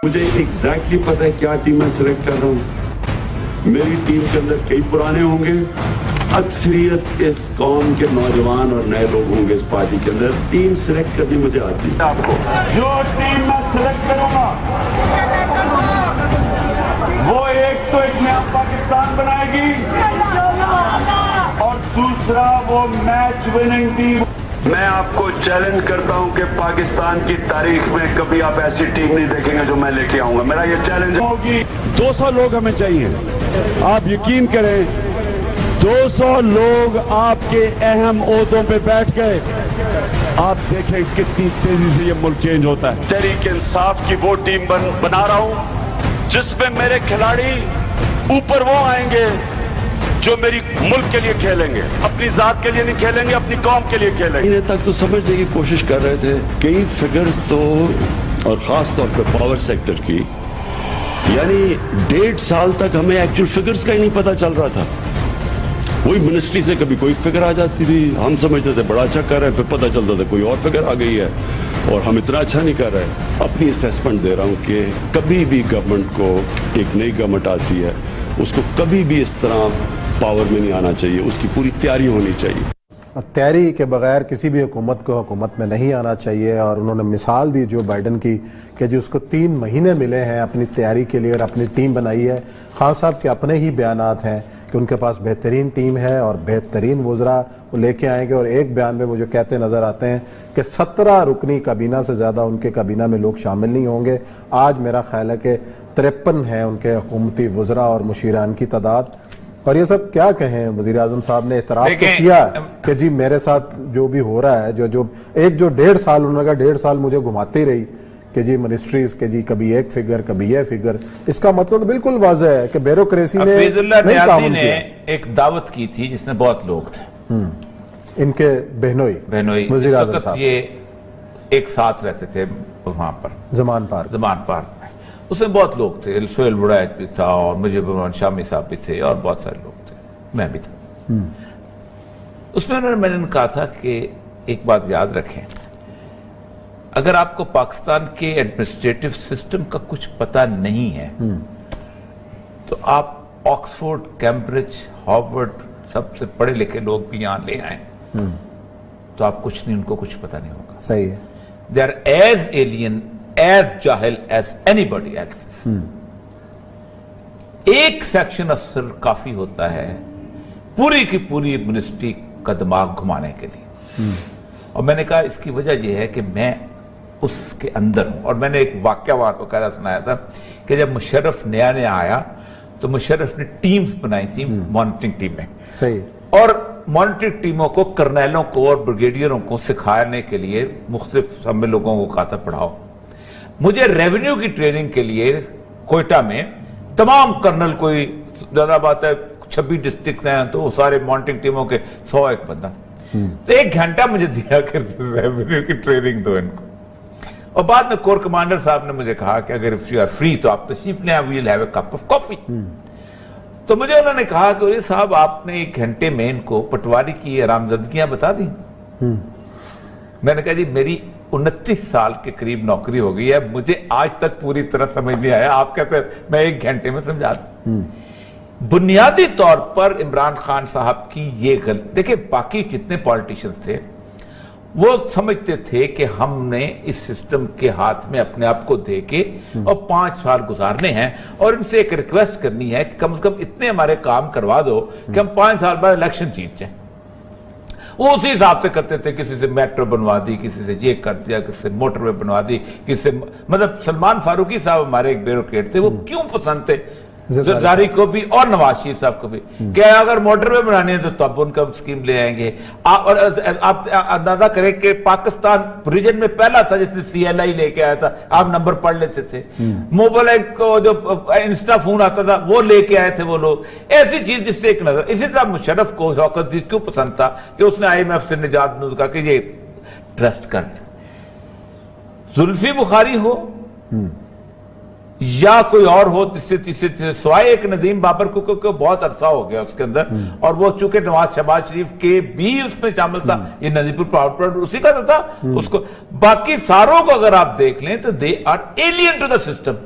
مجھے ایگزیکٹلی پتا ہے کیا ٹیم میں سلیکٹ کر رہا ہوں. میری ٹیم کے اندر کئی پرانے ہوں گے, اکثریت اس قوم کے نوجوان اور نئے لوگ ہوں گے اس پارٹی کے اندر. ٹیم سلیکٹ کرنی مجھے آتی ہے. آپ کو جو ٹیم میں سلیکٹ کروں گا وہ ایک تو ایک نیا پاکستان بنائے گی اور دوسرا وہ میچ وننگ ٹیم. میں آپ کو چیلنج کرتا ہوں کہ پاکستان کی تاریخ میں کبھی آپ ایسی ٹیم نہیں دیکھیں گے جو میں لے کے آؤں گا. میرا یہ چیلنج ہوگی. 200 لوگ ہمیں چاہیے. آپ یقین کریں 200 لوگ آپ کے اہم عہدوں پہ بیٹھ گئے. آپ دیکھیں کتنی تیزی سے یہ ملک چینج ہوتا ہے. تحریک انصاف کی وہ ٹیم بنا رہا ہوں جس میں میرے کھلاڑی اوپر وہ آئیں گے جو میری ملک کے لیے کھیلیں گے, اپنی ذات کے لیے نہیں کھیلیں گے, اپنی قوم کے لیے کھیلیں گے. انہیں تک تو سمجھنے کی کوشش کر رہے تھے کئی فگرز تو, اور خاص طور پہ پاور سیکٹر کی, یعنی 1.5 سال تک ہمیں ایکچوئل فگرز کا ہی نہیں پتا چل رہا تھا. وہی منسٹری سے کبھی کوئی فگر آ جاتی تھی, ہم سمجھتے تھے بڑا اچھا کر رہے ہیں, پھر پتہ چلتا تھا کوئی اور فگر آ گئی ہے اور ہم اتنا اچھا نہیں کر رہے. اپنی اسیسمنٹ دے رہا ہوں کہ کبھی بھی گورنمنٹ کو, ایک نئی گورنمنٹ آتی ہے اس کو کبھی بھی اس طرح پاور میں نہیں آنا چاہیے, اس کی پوری تیاری ہونی چاہیے. تیاری کے بغیر کسی بھی حکومت کو حکومت میں نہیں آنا چاہیے. اور انہوں نے مثال دی جو بائیڈن کی کہ جی اس کو 3 مہینے ملے ہیں اپنی تیاری کے لیے اور اپنی ٹیم بنائی ہے. خان صاحب کے اپنے ہی بیانات ہیں کہ ان کے پاس بہترین ٹیم ہے اور بہترین وزراء وہ لے کے آئیں گے. اور ایک بیان میں مجھے کہتے نظر آتے ہیں کہ 17 رکنی کابینہ سے زیادہ ان کے کابینہ میں لوگ شامل نہیں ہوں گے. آج میرا خیال ہے کہ 53 ہیں ان کے حکومتی وزراء اور مشیران کی تعداد. اور یہ سب کیا کہیں, وزیر اعظم صاحب نے اعتراف تو کیا کہ جی میرے ساتھ جو بھی ہو رہا ہے, جو 1.5 سال انہوں نے کہا 1.5 سال مجھے گھماتی رہی کہ جی منسٹریز کے جی کبھی ایک فگر کبھی یہ فگر. اس کا مطلب بالکل واضح ہے کہ بیوروکریسی نے فیض اللہ نیازی نے ایک دعوت کی تھی جس میں بہت لوگ تھے, ان کے بہنوئی وزیر اعظم صاحب, یہ ایک ساتھ رہتے تھے وہاں پر زمان پارک میں. اس میں بہت لوگ تھے, سہیل وڑائچ بھی تھا اور مجیب الرحمان شامی صاحب بھی تھے اور بہت سارے لوگ تھے, میں بھی تھا. اس میں میں نے کہا تھا کہ ایک بات یاد رکھیں, اگر آپ کو پاکستان کے ایڈمنسٹریٹو سسٹم کا کچھ پتہ نہیں ہے تو آپ آکسفورڈ, کیمبرج, ہارورڈ سب سے پڑھے لکھے لوگ بھی یہاں لے آئیں تو آپ کچھ نہیں, ان کو کچھ پتہ نہیں ہوگا. صحیح ہے. They are as alien, as جاہل as anybody else. ایک سیکشن افسر کافی ہوتا ہے پوری کی پوری منسٹری کا دماغ گھمانے کے لیے. اور میں نے کہا اس کی وجہ یہ ہے کہ میں اس کے اندر ہوں. اور میں نے ایک واقعہ وہاں کو قاعدہ سنایا تھا کہ جب مشرف نیا آیا تو مشرف نے ٹیمز بنائی تھی, مانیٹرنگ ٹیمیں. صحیح. اور مانیٹرنگ ٹیموں کو, کرنیلوں کو اور بریگیڈیئروں کو سکھانے کے لیے مختلف ہم لوگوں کو کہا تھا پڑھاؤ. مجھے ریونیو کی ٹریننگ کے لیے کوئٹہ میں تمام کرنل, کوئی زیادہ بات ہے 26 ڈسٹرکٹس ہیں تو وہ سارے مانیٹرنگ ٹیموں کے 101 بندہ, تو 1 گھنٹہ مجھے دیا کہ ریونیو کی ٹریننگ دو ان کو. اور بعد میں کور کمانڈر صاحب نے مجھے کہا کہ اگر if you are free تو آپ تشریف لیں, we'll have a cup of coffee. تو مجھے انہوں نے کہا کہ یہ صاحب آپ نے 1 گھنٹے میں ان کو پٹواری کی حرامزادگیاں بتا دیں. میں نے کہا جی میری 29 سال کے قریب نوکری ہو گئی ہے, مجھے آج تک پوری طرح سمجھ نہیں آیا, آپ کہتے ہیں میں 1 گھنٹے میں سمجھا دوں. بنیادی طور پر عمران خان صاحب کی یہ غلط, دیکھیں باقی جتنے پالیٹیشنز تھے وہ سمجھتے تھے کہ ہم نے اس سسٹم کے ہاتھ میں اپنے آپ کو دے کے اور 5 سال گزارنے ہیں, اور ان سے ایک ریکویسٹ کرنی ہے کہ کم از کم اتنے ہمارے کام کروا دو کہ ہم 5 سال بعد الیکشن جیت جائیں. وہ اسی حساب سے کرتے تھے, کسی سے میٹرو بنوا دی, کسی سے یہ کر دیا, کسی سے موٹر وے بنوا دی, کسی سے, مطلب سلمان فاروقی صاحب ہمارے ایک بیوروکریٹ تھے, وہ کیوں پسند تھے زرداری کو بھی اور نواز شریف صاحب کو بھی, کہ اگر موٹر وے بنانی ہے تو تب ان کا سکیم لے آئیں گے. اور آپ اندازہ کریں کہ پاکستان ریجن میں پہلا تھا جس نے CLI لے کے آیا تھا, آپ نمبر پڑھ لیتے تھے. موبائل کو جو انسٹا فون آتا تھا وہ لے کے آئے تھے وہ لوگ, ایسی چیز جس سے ایک نظر. اسی طرح مشرف کو شوکت عزیز کیوں پسند تھا کہ اس نے IMF سے نجات کہا کہ یہ ٹرسٹ کر. زلفی بخاری ہو یا کوئی اور ہو, تیسرے سوائے ایک ندیم بابر کو بہت عرصہ ہو گیا اس کے اندر, اور وہ چونکہ نواز شہباز شریف کے بھی اس میں شامل تھا, یہ نذیر پراؤڈ اسی کا تھا اس کو. باقی ساروں کو اگر آپ دیکھ لیں تو they are alien to the system.